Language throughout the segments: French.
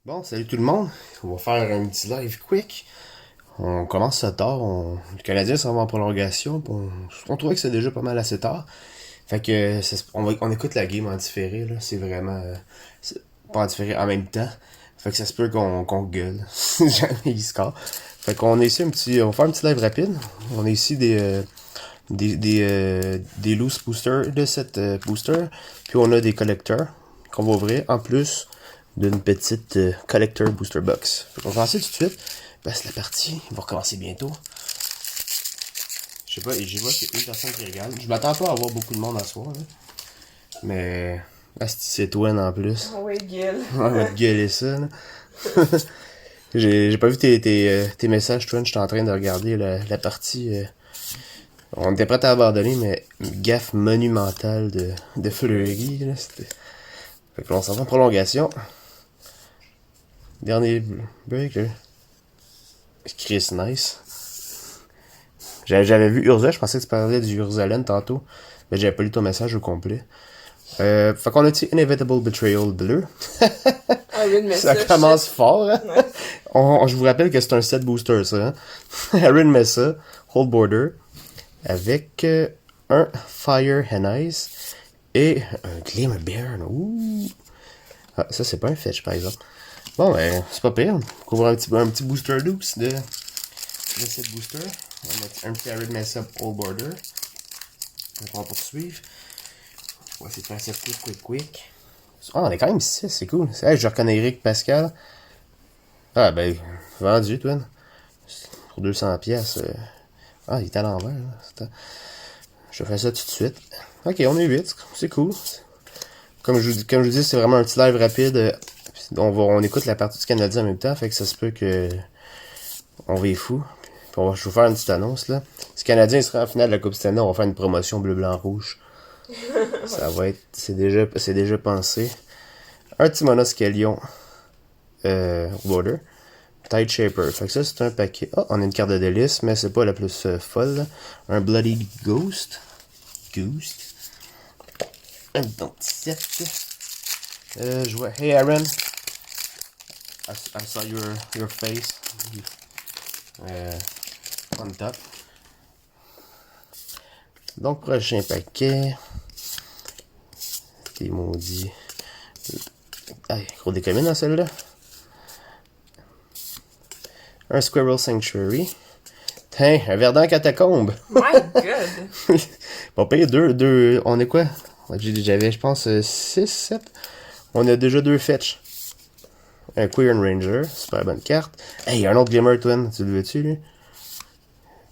Bon, salut tout le monde. On va faire un petit live quick. On commence ça tard. Le Canadien s'en va en prolongation. On trouvait que c'est déjà pas mal assez tard. Fait que on écoute la game en différé. Là. C'est vraiment pas en différé en même temps. Fait que ça se peut qu'on gueule. Si jamais il score. Fait qu'on est ici on va faire un petit live rapide. On est ici des loose boosters de cette booster. Puis on a des collecteurs qu'on va ouvrir en plus d'une petite collector booster box. On va commencer tout de suite parce que la partie va recommencer bientôt. Je sais pas, et j'y vois qu'il y a une personne qui regarde. Je m'attends pas à avoir beaucoup de monde à soir, là. Mais c'est Twen en plus. Oui, gueule. On va te gueuler ça, là. J'ai pas vu tes messages, Twen. J'étais en train de regarder la partie. On était prêt à abandonner, mais une gaffe monumentale de Fleury, là. Fait que là, on s'en va en prolongation. Dernier break, là. Chris Nice. J'avais vu Urza, je pensais que tu parlais du Urzalen tantôt. Mais j'avais pas lu ton message au complet. Fait qu'on a dit Inevitable Betrayal bleu. Ça commence fort, hein? Ouais. Je vous rappelle que c'est un set booster, ça. Hein? Aaron Messa, Hold Border. Avec un Fire and Ice. Et un Glimmer Bear. Ouh. Ah, ça, c'est pas un fetch, par exemple. Bon, ben, c'est pas pire. On couvre un petit booster loose de cette booster. On a un petit Aaron Messa Hold Border. On va poursuivre. On va essayer de faire ça quick. Ah, on est quand même 6, c'est cool. Hey, je reconnais Eric Pascal. Ah, ben, vendu, toi. Pour 200 pièces. Ah, il est à l'envers. Je fais ça tout de suite. Ok, on est 8. C'est cool. Comme je vous dis, c'est vraiment un petit live rapide. On écoute la partie du Canadien en même temps. Fait que ça se peut que on va être fou. Je vais vous faire une petite annonce, là. Si le Canadien sera en finale de la Coupe Stanley, on va faire une promotion bleu-blanc-rouge. Ça va être... C'est déjà pensé. Un petit Monoscalion Border. Tide Shaper. Fait que ça, c'est un paquet. Oh, on a une carte de délice, mais c'est pas la plus folle. Là. Un Bloody Ghost. Un bon petit set. Je vois... Hey Aaron. I saw your face. On top. Donc, prochain paquet. T'es maudit. Hey, gros décommune dans celle-là. Un Squirrel Sanctuary. Tiens, un Verdun Catacombe. My God. On paye deux. On est quoi? J'avais, je pense, 6, 7. On a déjà 2 fetch. Un Queer Ranger. Super bonne carte. Hey, un autre Glimmer Twin. Tu le veux-tu, lui?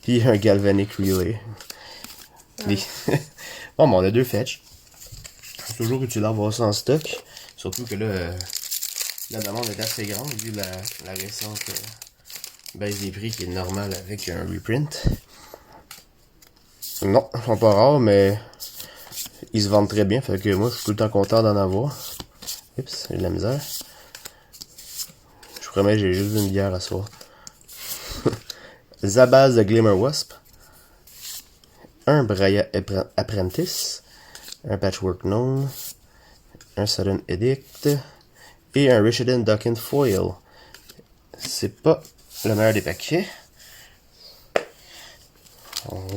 Puis un Galvanic Relay. Ouais. Bon, ben, on a 2 fetch. C'est toujours utile d'avoir ça en stock. Surtout que là, la demande est assez grande vu la récente baisse des prix qui est normale avec un reprint. Non, ils sont pas rares, mais ils se vendent très bien. Fait que moi, je suis tout le temps content d'en avoir. Oups, j'ai de la misère. Je vous promets, j'ai juste une bière à soir. Zabaz de Glimmer Wasp. Un Braya Apprentice. Un Patchwork Gnome. Un Sudden Edict. Et un Richardson Duckin Foil. C'est pas le meilleur des paquets.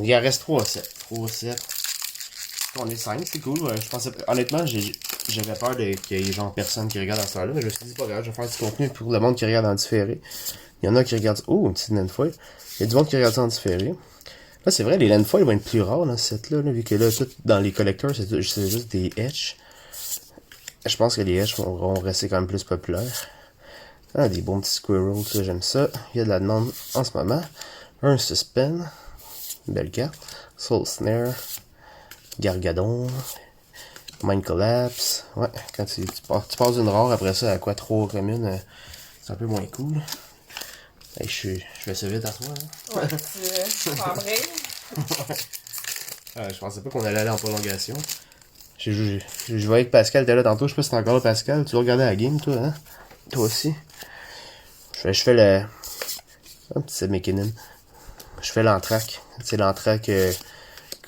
Il en reste 3 sets. 3 sets. On est 5, c'est cool. Je pensais, honnêtement, j'avais peur qu'il y ait genre personne qui regarde à ce là, mais je me suis dit pas grave, je vais faire du contenu pour le monde qui regarde en différé. Il y en a qui regardent. Oh, une petite Landfoil. Il y a du monde qui regarde ça en différé. Là, c'est vrai, les Landfoil vont être plus rares dans ce set-là, vu que là, tout dans les collecteurs, c'est juste des etch. Je pense que les etch vont rester quand même plus populaires. Ah, des bons petits squirrels, ça, j'aime ça. Il y a de la demande en ce moment. Un Suspend. Belle carte. Soul Snare. Gargadon. Mind Collapse. Ouais, quand tu passes d'une rare, après ça, à quoi 3 communes, c'est un peu moins cool. Hey, je fais ça vite à toi. Hein? Ouais, tu prendrais. Je pensais pas qu'on allait aller en prolongation. Je voyais que Pascal était là tantôt. Je sais pas si t'es encore là, Pascal. Tu regardais la game, toi, hein? Toi aussi. Je fais le... Un petit Seb McKinnon. Je fais l'entraque. C'est l'entraque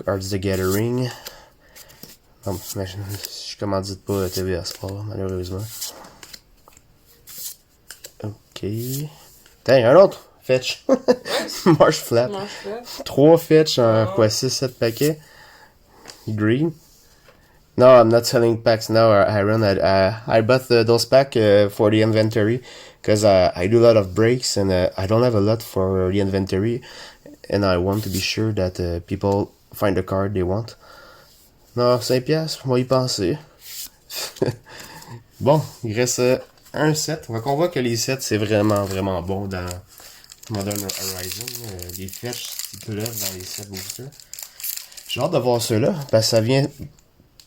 Cards the Gathering. Non, mais je commandite pas TVA Sport, malheureusement. Ok. Tiens, un autre fetch. Marsh Flat. 3 fetch en quoi, 6-7 paquets. Green. No, I'm not selling packs now, Aaron. I bought those packs for the inventory because I do a lot of breaks and I don't have a lot for the inventory and I want to be sure that people find the card they want. Non, 5 piastres, on va y penser. Bon, il reste un set. On voit que les sets, c'est vraiment, vraiment bon dans Modern Horizon. Les fetch qui pleuvent dans les sets boosters. J'ai hâte de voir ceux-là, parce que ça vient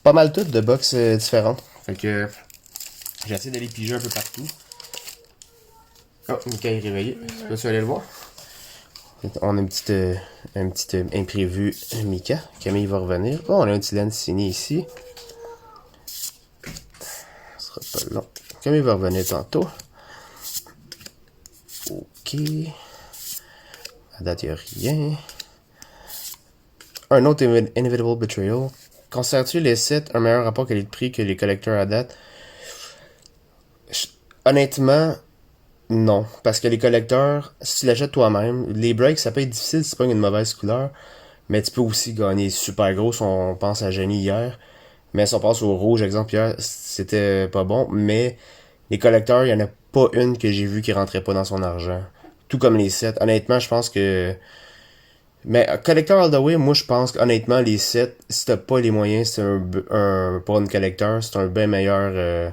pas mal toutes de box différentes. Fait que j'essaie d'aller piger un peu partout. Oh, Mika est réveillé. Peux-tu aller le voir? On a un petit imprévu Mika. Camille va revenir. Oh, on a un petit lens signé ici. Ce sera pas long. Camille va revenir tantôt. Ok. À date, il n'y a rien. Un autre Inevitable Betrayal. Considères-tu les sets un meilleur rapport qualité-prix que les collecteurs à date? Honnêtement, non. Parce que les collecteurs, si tu l'achètes toi-même, les breaks, ça peut être difficile si tu pognes une mauvaise couleur. Mais tu peux aussi gagner super gros si on pense à Jenny hier. Mais si on passe au rouge, exemple, hier, c'était pas bon. Mais les collecteurs, il n'y en a pas une que j'ai vu qui rentrait pas dans son argent. Tout comme les sets. Honnêtement, je pense que... Mais Collector All the Way, moi je pense qu'honnêtement, les sets, si t'as pas les moyens, c'est pour une collector, c'est un bien meilleur...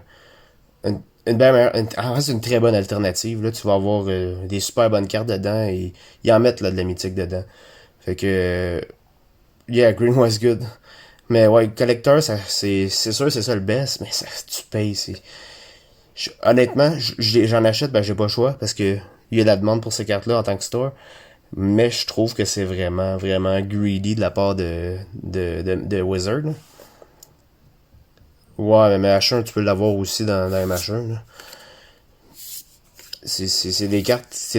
c'est une très bonne alternative. Là, tu vas avoir des super bonnes cartes dedans et ils en mettent là, de la mythique dedans. Fait que... yeah, Green was good. Mais ouais, Collector, c'est sûr, c'est ça le best, mais ça, tu payes. Honnêtement, j'en achète, ben j'ai pas le choix parce que il y a de la demande pour ces cartes-là en tant que store. Mais je trouve que c'est vraiment, vraiment greedy de la part de Wizard. Là. Ouais, mais H1, tu peux l'avoir aussi dans les H1. Là. C'est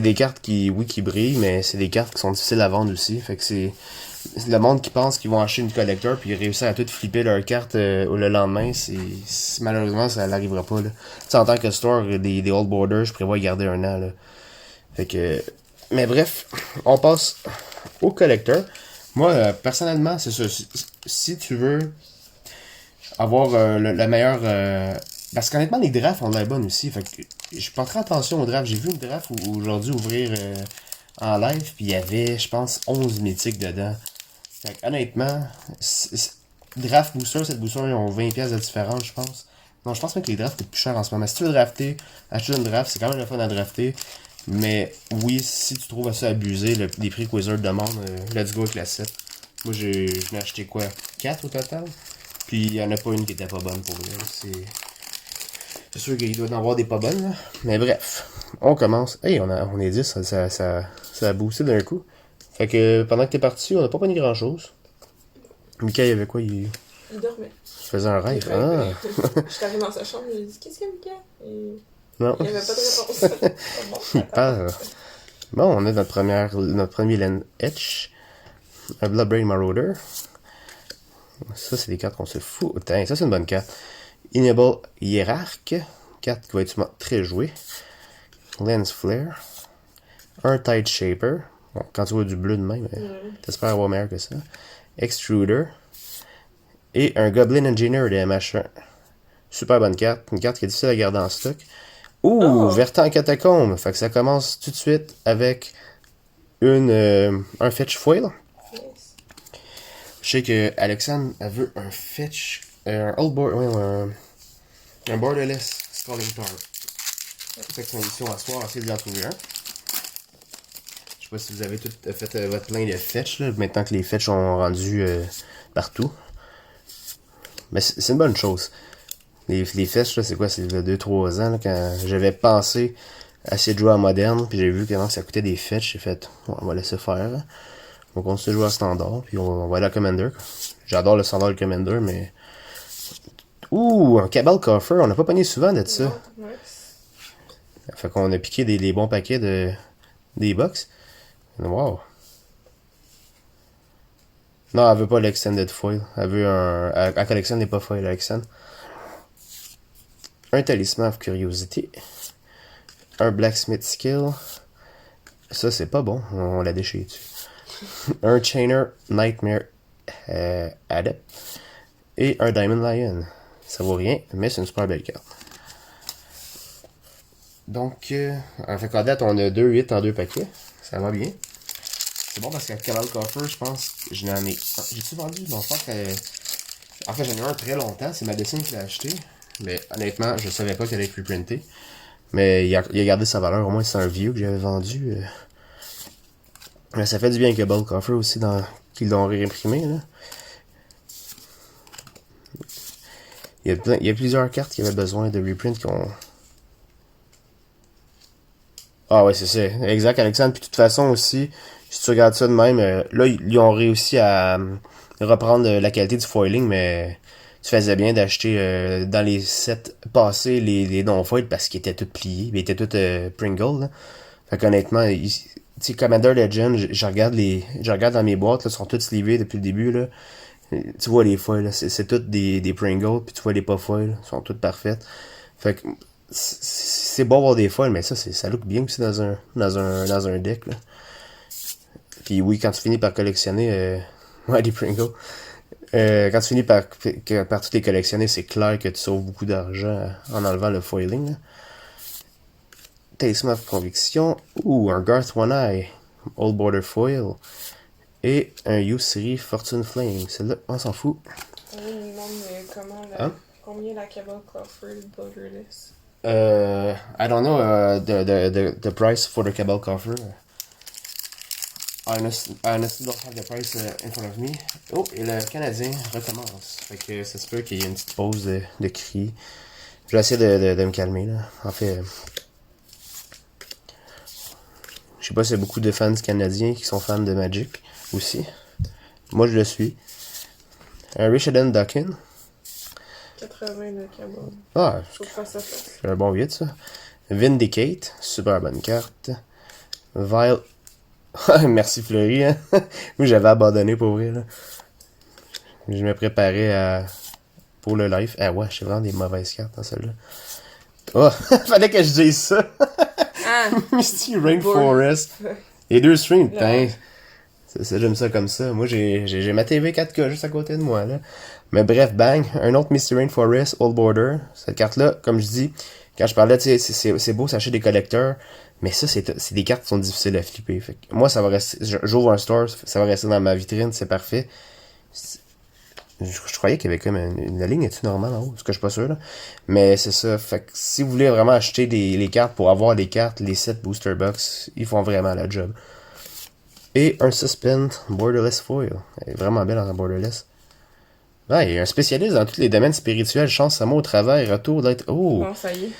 des cartes qui, oui, qui brillent, mais c'est des cartes qui sont difficiles à vendre aussi. Fait que c'est le monde qui pense qu'ils vont acheter une collector puis réussir à tout flipper leur carte le lendemain, malheureusement ça n'arrivera pas. Là. T'sais, en tant que store, des old borders, je prévois garder un an. Là. Fait que... Mais bref, on passe au collecteur. Moi, personnellement, c'est ça. Si tu veux avoir le meilleur... parce qu'honnêtement, les drafts ont de la bonne aussi. Fait que je porterai attention aux drafts. J'ai vu une draft aujourd'hui ouvrir en live, puis il y avait, je pense, 11 mythiques dedans. Fait que honnêtement, draft booster, cette booster, ils ont 20$ de différence, je pense. Non, je pense même que les drafts coûtent plus cher en ce moment. Si tu veux drafter, acheter une draft, c'est quand même le fun à drafter. Mais oui, si tu trouves ça abusé, les prix que Wizard demande, let's go avec la 7. Moi, j'en ai acheté quoi? 4 au total? Puis il n'y en a pas une qui était pas bonne pour eux. C'est sûr qu'il doit y en avoir des pas bonnes, là. Mais bref, on commence. Hey, on est 10, ça a boosté d'un coup. Fait que pendant que t'es parti, on n'a pas pogné grand chose. Mika, il y avait quoi? Il dormait. Je faisais un rêve. Je suis arrivé dans sa chambre, j'ai dit qu'est-ce qu'il y a, Mika? Et... Non. Il n'y avait pas de réponse. Il parle. Bon, on a notre premier Land Etch. Un Bloodbrain Marauder. Ça, c'est des cartes qu'on se fout. Putain, ça, c'est une bonne carte. Enable Hierarch. Carte qui va être très jouée. Lens Flare. Un Tide Shaper. Bon, quand tu vois du bleu de même, t'espères avoir meilleur que ça. Extruder. Et un Goblin Engineer de MH1. Super bonne carte. Une carte qui est difficile à garder en stock. Vertan Catacombe. Fait que ça commence tout de suite avec un fetch foil. Yes. Je sais que Alexandre elle veut un fetch. Un old board. Un borderless Scalding Tar. Fait que son édition à soir, essayez d'en trouver un. Je sais pas si vous avez tout fait votre plein de fetch là, maintenant que les fetch sont rendus partout. Mais c'est une bonne chose. Les fetch, là, c'est quoi? C'est 2-3 ans, là, quand j'avais pensé à essayer de jouer en moderne, puis j'ai vu comment ça coûtait des fetch, j'ai fait, on va laisser faire. Là. On continue de jouer à standard, puis on va aller à Commander. J'adore le standard et le Commander, mais... un Cabal Coffer, on n'a pas pogné souvent de ça. Non, nice. Fait qu'on a piqué des bons paquets des box. Wow. Non, elle veut pas l'Extended Foil. Elle veut elle collectionne des pas foil, Alexandre. Un Talisman of Curiosity. un Blacksmith Skill. Ça, c'est pas bon. On l'a déchiré dessus. Un Chainer Nightmare Adept. Et un Diamond Lion. Ça vaut rien, mais c'est une super belle carte. Donc, en fait qu'à date, on a 2-8 en 2 paquets. Ça va bien. C'est bon parce qu'à Cabal Coffer, je pense que j'en ai... J'ai-tu vendu? Non, je pense que... En fait, j'en ai eu un très longtemps. C'est ma dessine qui l'a acheté. Mais honnêtement, je savais pas qu'elle allait être reprintée. Mais il a gardé sa valeur. Au moins, c'est un vieux que j'avais vendu. Mais ça fait du bien avec Cabal Coffer aussi qu'ils l'ont réimprimé. Là. Il y a plusieurs cartes qui avaient besoin de reprint qu'on... Ah ouais, c'est ça. Exact, Alexandre. Puis de toute façon aussi, si tu regardes ça de même, là, ils ont réussi à reprendre la qualité du foiling, mais tu faisais bien d'acheter dans les sets passés les non-foils parce qu'ils étaient tous pliés. Ils étaient tous Pringle. Là. Fait qu'honnêtement, tu sais, Commander Legend, je regarde dans mes boîtes, là, ils sont tous sleevés depuis le début. Là. Tu vois les foils, là, c'est toutes des Pringles, puis tu vois les pas foils, sont toutes parfaites. Fait que c'est beau avoir des foils, mais ça look bien aussi dans un deck. Là. Puis oui, quand tu finis par collectionner ouais, des Pringles, quand tu finis par toutes les collectionner, c'est clair que tu sauves beaucoup d'argent en enlevant le foiling. Là. Talisman of Conviction, un Garth One Eye, Old Border Foil. Et un U-Series Fortune Flame. Celle-là, on s'en fout. Oui, il me demande combien la Cabal Coffer Borderless. I don't know the price for the Cabal Coffer. I honestly don't have the price in front of me. Oh, et le Canadien recommence. Fait que ça se peut qu'il y ait une petite pause de cris. Je vais essayer de me calmer, là. En fait... je sais pas s'il y a beaucoup de fans canadiens qui sont fans de Magic. Aussi. Moi, je le suis. Un Richardson Duckin. 80 de Cabal. Ah, c'est un bon 8, ça. Vindicate. Super bonne carte. Vile. Merci Fleury, hein. Moi, j'avais abandonné pour vrai, là. Je me préparais pour le live. Ah ouais, j'ai vraiment des mauvaises cartes dans celle-là. Oh, fallait que je dise ça. Misty Rainforest. Les deux strings, putain. J'aime ça comme ça. Moi, j'ai ma TV 4K juste à côté de moi, là. Mais bref, bang. Un autre Misty Rainforest, Old Border. Cette carte-là, comme je dis, quand je parlais, tu sais, c'est beau s'acheter des collecteurs. Mais ça, c'est des cartes qui sont difficiles à flipper. Fait que moi, ça va rester... J'ouvre un store, ça va rester dans ma vitrine, c'est parfait. Je croyais qu'il y avait comme une ligne, est-tu normale en haut? Parce que je suis pas sûr, là. Mais c'est ça. Fait que si vous voulez vraiment acheter les cartes pour avoir les cartes, les 7 booster box, ils font vraiment la job. Et un Suspend Borderless Foil. Elle est vraiment belle en Borderless. Ah, il y a un spécialiste dans tous les domaines spirituels. Chance, ça mot au travers, retour d'être... Oh! Bon, ça y est.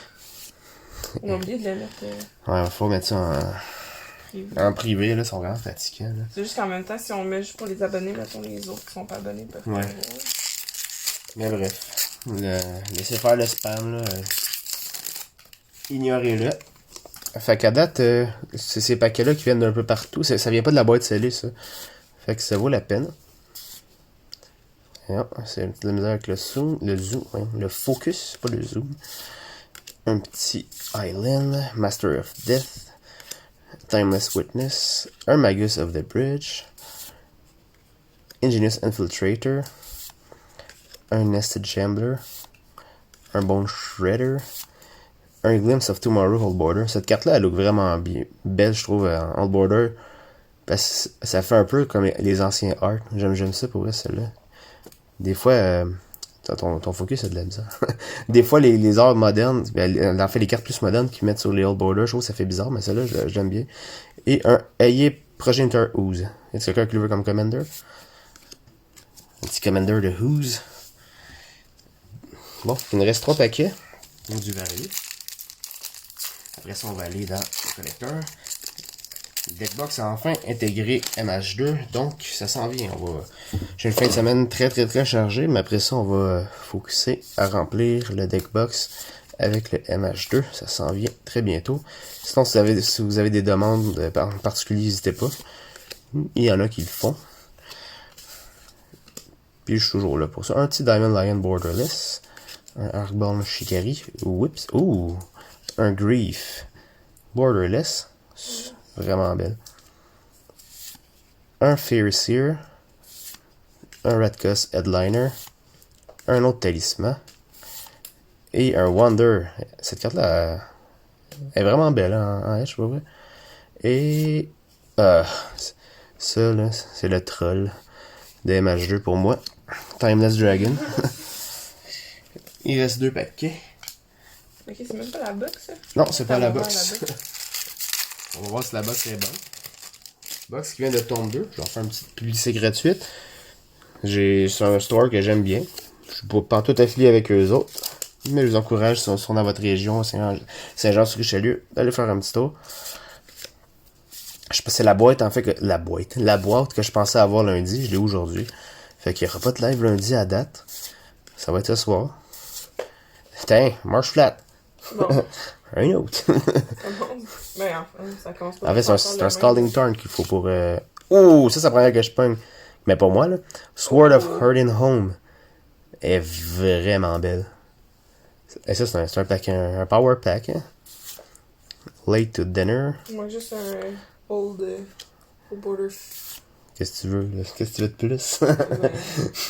On a oublié de le mettre... Ouais, il faut mettre ça en privé, là. Ils sont vraiment fatigants, là. C'est juste qu'en même temps, si on le met juste pour les abonnés, mettons les autres qui sont pas abonnés peuvent pas voir. Mais bref. Laissez faire le spam, là. Ignorez-le. Fait qu'à date, c'est ces paquets-là qui viennent d'un peu partout. Ça vient pas de la boîte scellée, ça. Fait que ça vaut la peine. C'est un petit de misère avec le zoom, le focus, pas le zoom. Un petit Island, Master of Death, Timeless Witness, un Magus of the Bridge, Ingenious Infiltrator, un Nested Shambler, un Bone Shredder, un Glimpse of Tomorrow Old Border. Cette carte-là, elle look vraiment bien, belle, je trouve, en Old Border. Parce que ça fait un peu comme les anciens art. J'aime ça pour vrai, celle-là. Des fois, ton focus a de la misère. Des fois, les arts modernes, en fait, les cartes plus modernes qu'ils mettent sur les Old Border, je trouve que ça fait bizarre, mais celle-là, j'aime bien. Et un Aye Progenitor Ooze. Est-ce quelqu'un qui le veut comme Commander? Un petit Commander de Ooze. Bon, il nous reste 3 paquets. Ils ont dû varier. Après ça, on va aller dans le collecteur. Le Deckbox a enfin intégré MH2, donc ça s'en vient. J'ai une fin de semaine très chargée, mais après ça, on va focuser à remplir le Deckbox avec le MH2. Ça s'en vient très bientôt. Sinon, si vous avez des demandes en particulier, n'hésitez pas. Il y en a qui le font. Puis je suis toujours là pour ça. Un petit Diamond Lion Borderless. Un Arcborn Shikari. Oups. Ouh. Un Grief. Borderless. Vraiment belle. Un Fairy Seer. Un Ratkus Headliner. Un autre talisman. Et un Wonder. Cette carte-là est vraiment belle en H, pas vrai? Et ça, là, c'est le troll de MH2 pour moi. Timeless Dragon. Il reste 2 paquets. Ok, c'est même pas la box, ça? Non, c'est pas la box. On va voir si la box est bonne. Box qui vient de Tome 2. Je vais en faire une petite publicité gratuite. C'est un store que j'aime bien. Je suis pas tout affilié avec eux autres. Mais je vous encourage, si on sont dans votre région, Saint-Jean-sur-Richelieu, d'aller faire un petit tour. Je sais pas, c'est la boîte, en fait, la boîte que je pensais avoir lundi, je l'ai aujourd'hui. Fait qu'il n'y aura pas de live lundi à date. Ça va être ce soir. Tiens, marche flat. Bon. Un autre. Ben, ça commence pas. En fait, c'est un Scalding Tarn qu'il faut pour... Oh, ça prendrait que je pogne. Mais pas moi, là. Sword of Hurting Home est vraiment belle. Et ça, c'est un pack, un power pack. Hein? Late to Dinner. Moi, juste un old border. Qu'est-ce que tu veux, là? Qu'est-ce que tu veux de plus?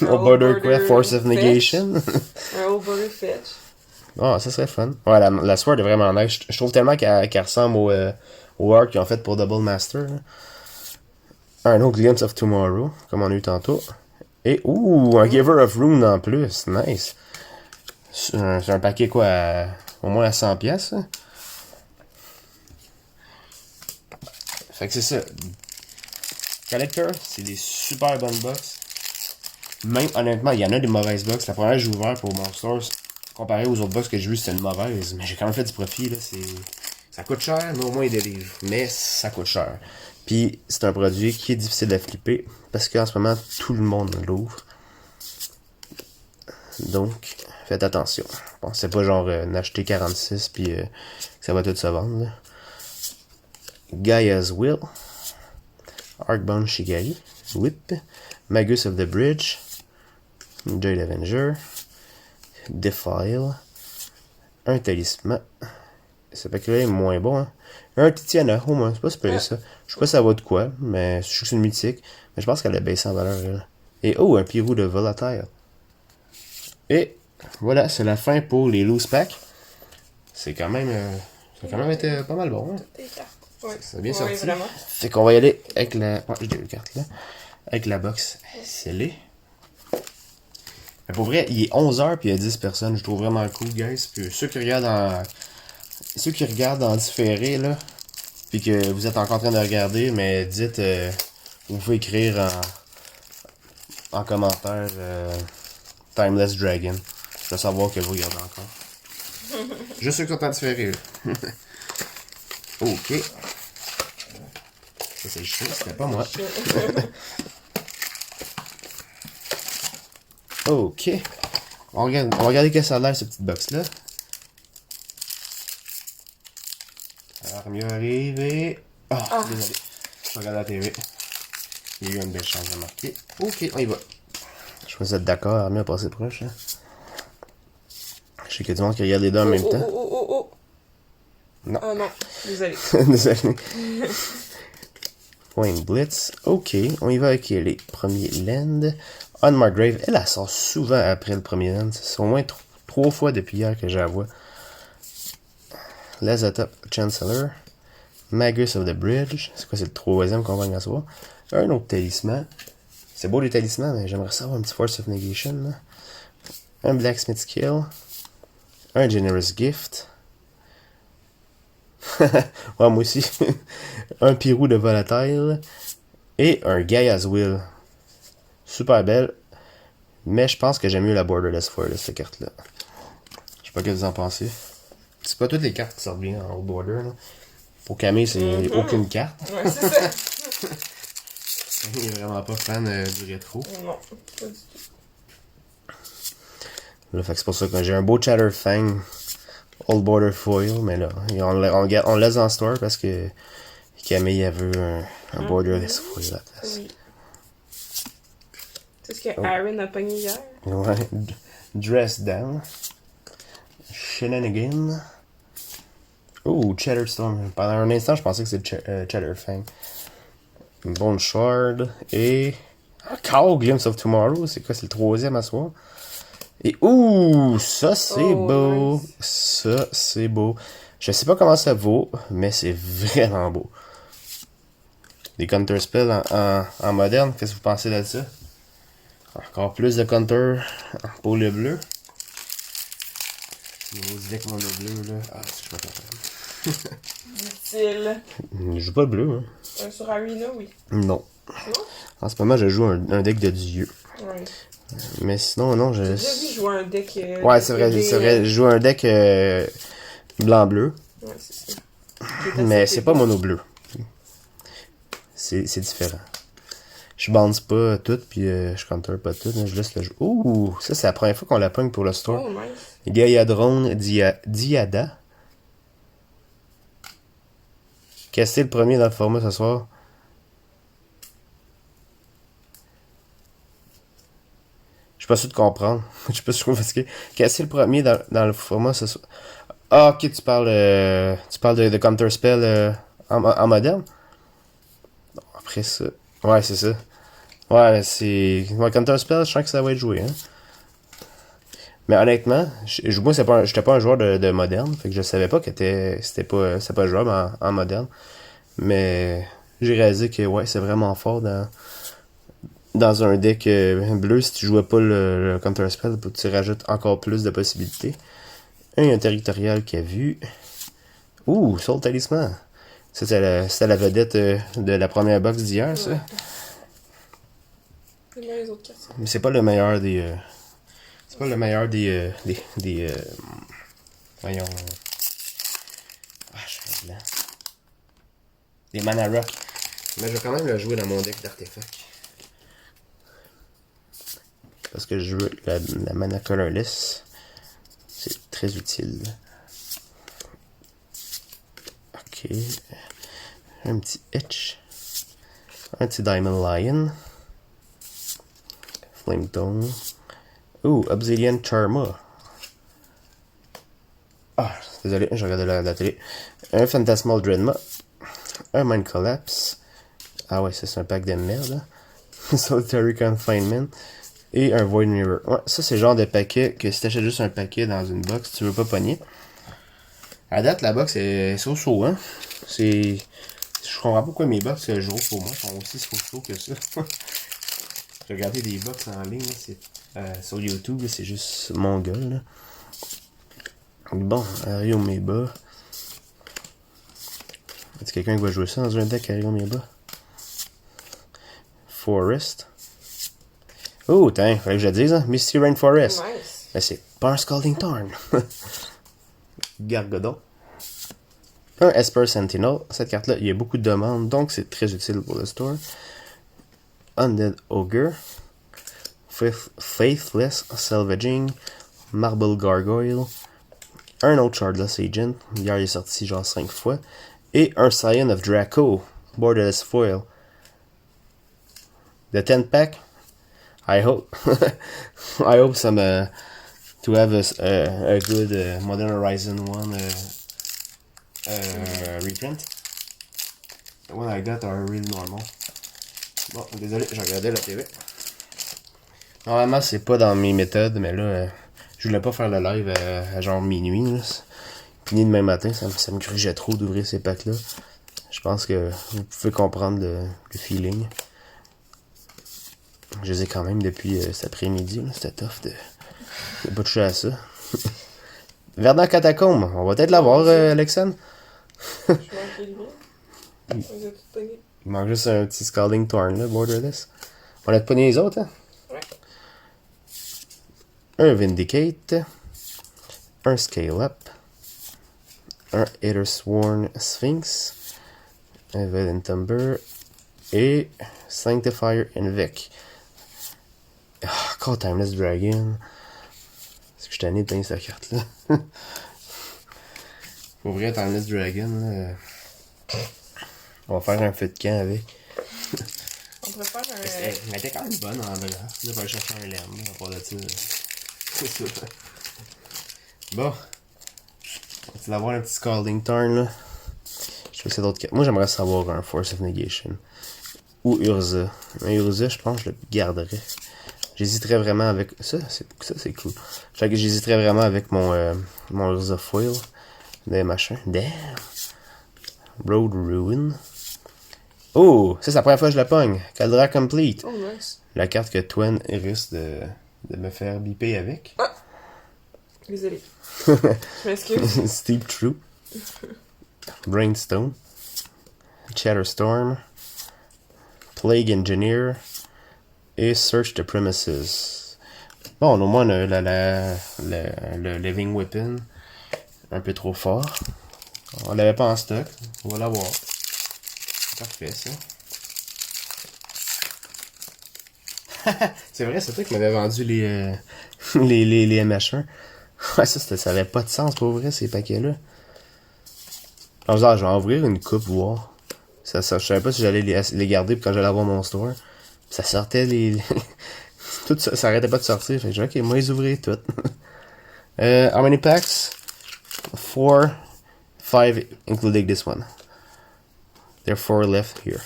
Old border quoi? Force of Negation? Un old border fetch. Ah, ça serait fun. Ouais, la Sword est vraiment nice. Je trouve tellement qu'elle ressemble au art qu'ils ont fait pour Double Master. Là. Un autre Glimpse of Tomorrow, comme on a eu tantôt. Et, un Giver of Rune en plus. Nice. C'est un paquet, quoi, au moins à 100 pièces. Fait que c'est ça. Collector, c'est des super bonnes box. Même, honnêtement, il y en a des mauvaises box. La première que j'ai ouvert pour mon store, comparé aux autres box que j'ai vues, c'était une mauvaise. Mais j'ai quand même fait du profit, là. Ça coûte cher, mais au moins il délivre. Mais ça coûte cher. Puis, c'est un produit qui est difficile à flipper. Parce qu'en ce moment, tout le monde l'ouvre. Donc, faites attention. Bon, c'est pas genre n'acheter 46 puis ça va tout se vendre. Là. Gaia's Will. Arcbound Shigari. Whip. Magus of the Bridge. Jade Avenger. Defile. Un talisman. Ce paquet-là est moins bon. Hein. Un Titiana, au moins, c'est pas super ça. Je sais pas ça va de quoi, mais je sais que c'est une mythique. Mais je pense qu'elle a baissé en valeur. Elle. Et un Pirou de Volatile. Et voilà, c'est la fin pour les loose packs. C'est quand même, ça a quand même été pas mal bon. Hein? Ouais. C'est bien sorti. Vraiment. Fait qu'on va y aller avec la. J'ai deux cartes là. Avec la box scellée. Mais pour vrai, il est 11h puis il y a 10 personnes. Je trouve vraiment cool, guys. Puis ceux qui regardent en différé, là, puis que vous êtes encore en train de regarder, mais dites, vous pouvez écrire en commentaire Timeless Dragon. Je veux savoir que vous regardez encore. Juste ceux qui sont en différé, là. Ok. Ça, c'est le chien, c'était pas moi. Ok. On va regarder qu'est-ce que ça a l'air, cette petite box-là. Armure arrive. Désolé. Je regarde la TV. Il y a eu une belle chance de marquer. Ok, on y va. Je vais être d'accord, Armure a passé proche. Hein. Je sais qu'il y a du monde qui regarde les deux en même temps. Non. Ah non, désolé. Désolé. Point Blitz. Ok, on y va avec les premiers land. On Margrave, elle sort souvent après le premier land. C'est au moins 3 fois depuis hier que je la vois. Lazatop Chancellor. Magus of the Bridge. C'est quoi, c'est le 3e qu'on va en soir. Un autre talisman. C'est beau les talismans, mais j'aimerais savoir un petit Force of Negation. Là. Un Blacksmith Skill. Un Generous Gift. Ouais, moi aussi. Un Pirou de Volatile. Et un Gaia's Will. Super belle. Mais je pense que j'aime mieux la Borderless Foil, cette carte-là. Je sais pas ce que vous en pensez. C'est pas toutes les cartes qui sortent bien en Old Border. Là. Pour Camille, c'est aucune carte. Ouais, c'est ça. Il est vraiment pas fan du rétro. Non, pas du tout. Là, fait que c'est pour ça que j'ai un beau Chatterfang Old Border Foil, mais là, on laisse en store parce que Camille a vu un Borderless Foil à la place. Oui. C'est ce que Aaron a pogné hier. Ouais. Dress Down. Shenanigan. Ouh, Cheddar Storm. Pendant un instant, je pensais que c'était Cheddar Fang. Bone Shard et... Cow Glimpse of Tomorrow. C'est quoi? C'est le troisième à soir. Et ouh, ça c'est beau. Nice. Ça c'est beau. Je sais pas comment ça vaut, mais c'est vraiment beau. Des counter spells en moderne, qu'est-ce que vous pensez de ça? Encore plus de counter pour le bleu. Nos decks mono bleu là. Ah, c'est pas capable. Dit-il. Je joue pas le bleu, hein. Sur Arena, oui. Non. Non? En ce moment, je joue un deck de dieu. Ouais. Mais sinon, non, je. J'ai déjà vu jouer un deck. Ouais, c'est vrai, c'est vrai. Je joue un deck blanc-bleu. Ouais, c'est ça. Mais c'est pas mono-bleu. C'est différent. Je bounce pas tout, puis je counter pas tout, mais je laisse le jeu. Ouh, ça c'est la première fois qu'on la pogne pour le store. Oh, nice. Gaiadrone Diada. Casser le premier dans le format ce soir. Je suis pas sûr de comprendre. Je suis pas sûr parce que casser le premier dans le format ce soir. Ah, ok, tu parles de counter spell en moderne. Après ça. Ouais, c'est ça. Ouais, c'est. Ouais, counter spell, je sens que ça va être joué, hein. Mais honnêtement, moi, j'étais pas un joueur de moderne, fait que je savais pas que c'était pas jouable en moderne. Mais j'ai réalisé que ouais, c'est vraiment fort dans un deck bleu. Si tu jouais pas le counter spell, tu rajoutes encore plus de possibilités. Un territorial qui a vu. Ouh, Soul Talisman. C'était la vedette de la première box d'hier, ça. Ouais. Les autres cartes. Mais c'est pas le meilleur des. C'est pas le meilleur des. Voyons. Ah, je suis blanc. Des Mana Rock. Mais je vais quand même le jouer dans mon deck d'artefacts. Parce que je veux la Mana Colorless. C'est très utile. Ok. Un petit Etch. Un petit Diamond Lion. Flametone. Ouh, Obsidian Charma. Ah, désolé, j'ai regardé la télé. Un Phantasmal Dreadma. Un Mind Collapse. Ah ouais, c'est un pack de merde. Solitary Confinement. Et un Void Mirror. Ouais, ça c'est le genre de paquet que si t'achètes juste un paquet dans une box, tu veux pas pogner. À date, la box est so-so, hein. C'est... Je comprends pas pourquoi mes box jour pour moi sont aussi so-so que ça. J'ai regardé des box en ligne, là, c'est, sur YouTube, c'est juste mon gars, là. Bon, Ario Meba. Est-ce quelqu'un qui va jouer ça dans un deck Ario Meba? Forest. Oh, tiens, fallait que je le dise, hein? Misty Rainforest. Nice. Mais c'est pas un Scalding Tarn. Gargadon. Un Esper Sentinel. Cette carte-là, il y a beaucoup de demandes, donc c'est très utile pour le store. Undead Ogre. Faithless Salvaging. Marble Gargoyle. Un autre Shardless Agent. Hier, il est sorti genre 5 fois. Et un Scion of Draco. Borderless Foil. The 10 pack. I hope. I hope some to have a good Modern Horizon 1 reprint. The one I got are really normal. Bon, désolé, j'ai regardé la TV. Normalement, c'est pas dans mes méthodes, mais là, je voulais pas faire le live à genre minuit. Là. Puis ni demain matin, ça me grugeait trop d'ouvrir ces packs-là. Je pense que vous pouvez comprendre le feeling. Je les ai quand même depuis cet après-midi. C'était tough de pas toucher à ça. Verdant Catacombe, on va peut-être l'avoir, Alexandre. Je manquais le bien. Il manque juste un petit Scalding Tarn, là, Borderless. On a pas les autres, hein? Ouais. Un Vindicate. Un Scale Up. Un Aethersworn Sphinx. Un Valiant Timber. Et Sanctifier Invec. Encore Timeless Dragon. Est-ce que je t'en ai de peindre cette carte-là? Pour vrai, Timeless Dragon, là, on va faire un feu de camp avec. On pourrait faire un... Elle était quand même bonne en vrai. Là, on va aller chercher un lerme, à part de ça. C'est ça. Bon. Tu vas avoir un petit Scalding Tarn, là. Je sais que c'est d'autres cartes. Moi, j'aimerais savoir un Force of Negation. Ou Urza. Un Urza, je pense que je le garderais. J'hésiterais vraiment avec... Ça, c'est cool. J'hésiterais vraiment avec mon Urza Foil. Des machins. Damn! Road Ruin. Oh! Ça, c'est la première fois que je la pogne. Caldera Complete. Oh, nice. La carte que Twen risque de me faire biper avec. Ah! Désolé. Je m'excuse. Steep Troop. Brainstone. Chatterstorm. Plague Engineer. Et Search the Premises. Bon, au moins, on a le Living Weapon. Un peu trop fort. On l'avait pas en stock. On va l'avoir. Parfait, ça. C'est vrai, c'est toi qui m'avais vendu les MH1. Ouais, ça avait pas de sens pour vrai, ces paquets-là. Alors, je vais en ouvrir une coupe, voir. Je savais pas si j'allais les garder quand j'allais avoir mon store. Ça sortait tout ça arrêtait pas de sortir. Fait que j'ai dit, ok, moi, les ouvrir toutes. How many packs? 4, 5, including this one. There are 4 left here.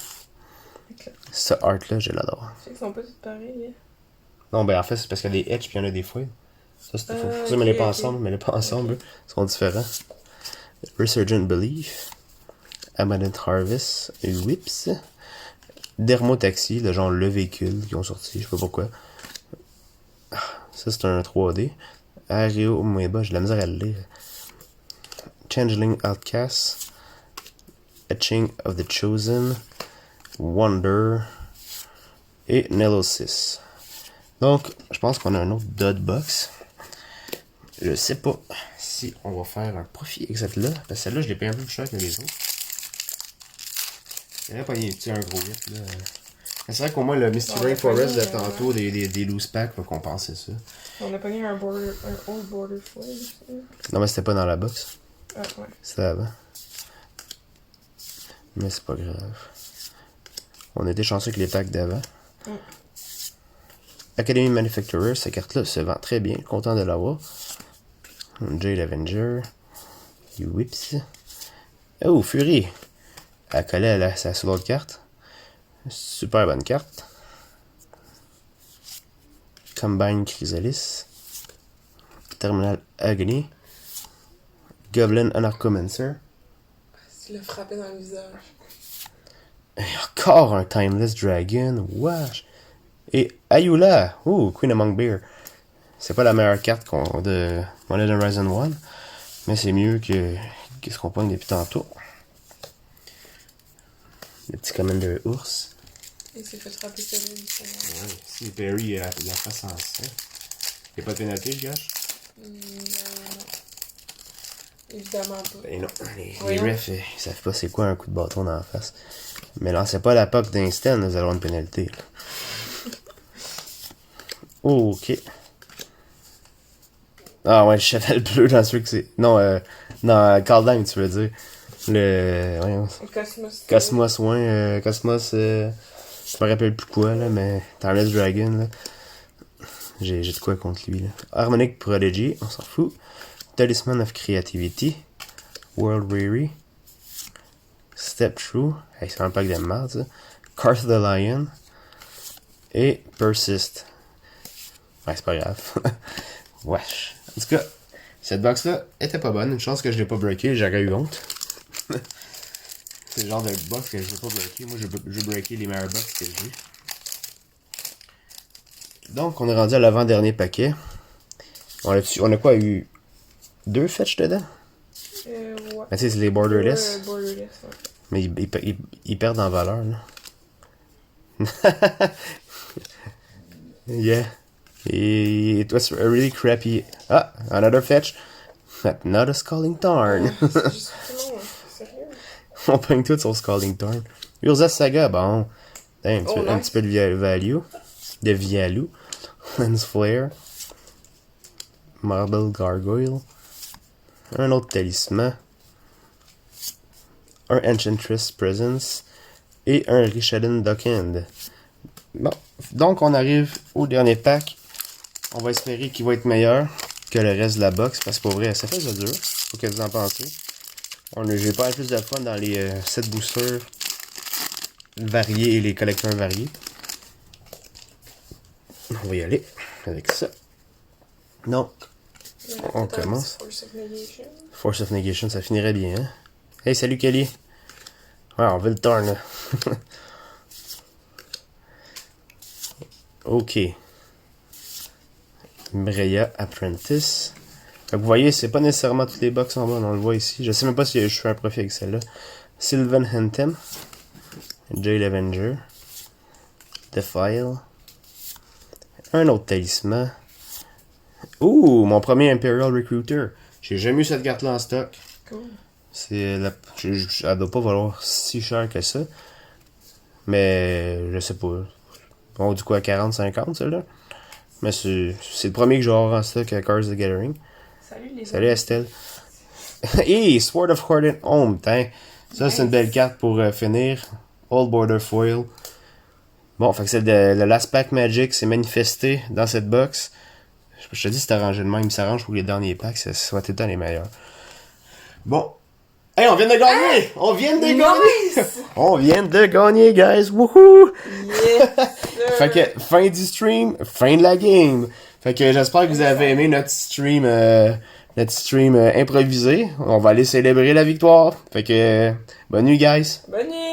Okay. Ce art-là, je l'adore. Tu sais qu'ils sont pas tous pareils. Hein? Non, ben en fait, c'est parce qu'il y a des etch puis il y en a des foils. Ça, c'était faux. Faut ça, mets-les pas ensemble. Mets-les pas ensemble, eux. Ils sont différents. Resurgent Belief. Abundant Harvest. Whips. Dermotaxi, le genre le véhicule qui ont sorti, je sais pas pourquoi. Ça, c'est un 3D. Ario Moeba, j'ai de la misère à le lire. Changeling Outcast. Etching of the Chosen. Wonder. Et Nelosis. Donc, je pense qu'on a un autre dot box. Je sais pas si on va faire un profit avec celle-là. Parce que celle-là, je l'ai payé un peu plus cher que les autres. J'aurais pas eu un gros hit, là. Mais c'est vrai qu'au moins le Misty Rainforest de tantôt, des loose packs va compenser ça. On a pogné un old border foil. Non, mais c'était pas dans la box. Ah, ouais. C'était avant. Mais c'est pas grave. On était chanceux avec les packs d'avant. Academy Manufacturer, cette carte-là se vend très bien. Content de l'avoir. Jade Avenger. Whips. Oh, Fury. Elle collait à sa l'autre carte. Super bonne carte. Combine Chrysalis. Terminal Agony. Goblin Anarchomancer. Tu l'as frappé dans le visage. Et encore un Timeless Dragon. Wesh. Et Ayula. Oh, Queen Among Bear. C'est pas la meilleure carte de Modern Horizon 1. Mais c'est mieux que ce qu'on pogne depuis tantôt. Le petit Commander Ours. Il s'est fait frapper celui-là. Ouais, si Perry a la face en sang. Y'a pas de pénalité, je gâche? Non. Évidemment pas. Ben non, les refs, ils savent pas c'est quoi un coup de bâton dans la face. Mais lancez pas la POC d'instant, vous allez avoir une pénalité. Ok. Ah ouais, le cheval bleu, j'en suis que c'est... Non, Kaldheim, tu veux dire. Le... Cosmos, ouais. Cosmos, je me rappelle plus quoi, là, mais... Timeless Dragon, là. J'ai de quoi contre lui, là. Harmonic Prodigy, on s'en fout. Talisman of Creativity. World Weary. Step Through. Hey, c'est un pack de merde, ça. Carth the Lion. Et Persist. Ouais, c'est pas grave. Wesh. En tout cas, cette box-là était pas bonne. Une chance que je l'ai pas breaké, j'aurais eu honte. C'est le genre de box que je veux pas breaker. Moi, je veux breaker les meilleures box que j'ai. Donc, on est rendu à l'avant-dernier paquet. On a quoi, eu 2 fetch dedans? Ouais. Mais tu sais, c'est les borderless. Borderless, ouais. Mais ils perdent en valeur, là. Yeah. It was a really crappy... Ah, another fetch. Not a Scalding Tarn. C'est juste long, sérieux. On pogne tout sur Scalding Tarn. Urza Saga, bon. Un petit peu de value. De value. Lens Flare. Marble Gargoyle. Un autre talisman. Un Enchantress Presence. Et un Richelin Dockend. Bon, donc on arrive au dernier pack. On va espérer qu'il va être meilleur que le reste de la box. Parce que pour vrai, ça fait ça dur. sais pas ce que vous en pensez. J'ai pas plus de fun dans les sets boosters variés et les collecteurs variés. On va y aller avec ça. Donc, on commence. Force of Negation, ça finirait bien, hein? Hey, salut Kelly! Ouais, on veut le turn, là. Ok. Breya Apprentice. Donc, vous voyez, c'est pas nécessairement toutes les box en bas, on le voit ici. Je sais même pas si je fais un profil avec celle-là. Sylvan Hantem. Jade Avenger. Defile. Un autre talisman. Ouh, mon premier Imperial Recruiter. J'ai jamais eu cette carte-là en stock. Cool. Elle doit pas valoir si cher que ça. Mais je sais pas. Bon, du coup à 40-50 celle-là. Mais c'est le premier que je vais avoir en stock à Cards the Gathering. Salut Estelle. Hey, Sword of Cordon Home. Ça c'est une belle carte pour finir. Old Border Foil. Bon, fait que c'est le Last Pack Magic s'est manifesté dans cette box. Je te dis c'est arrangé de même. Il s'arrange pour que les derniers packs soient tout le temps les meilleurs. Bon. Hey, on vient de gagner! On vient de gagner! On vient de gagner, guys! Wouhou! Yes! Fait que, fin du stream, fin de la game. Fait que j'espère que vous avez aimé notre stream improvisé. On va aller célébrer la victoire. Fait que, bonne nuit, guys! Bonne nuit!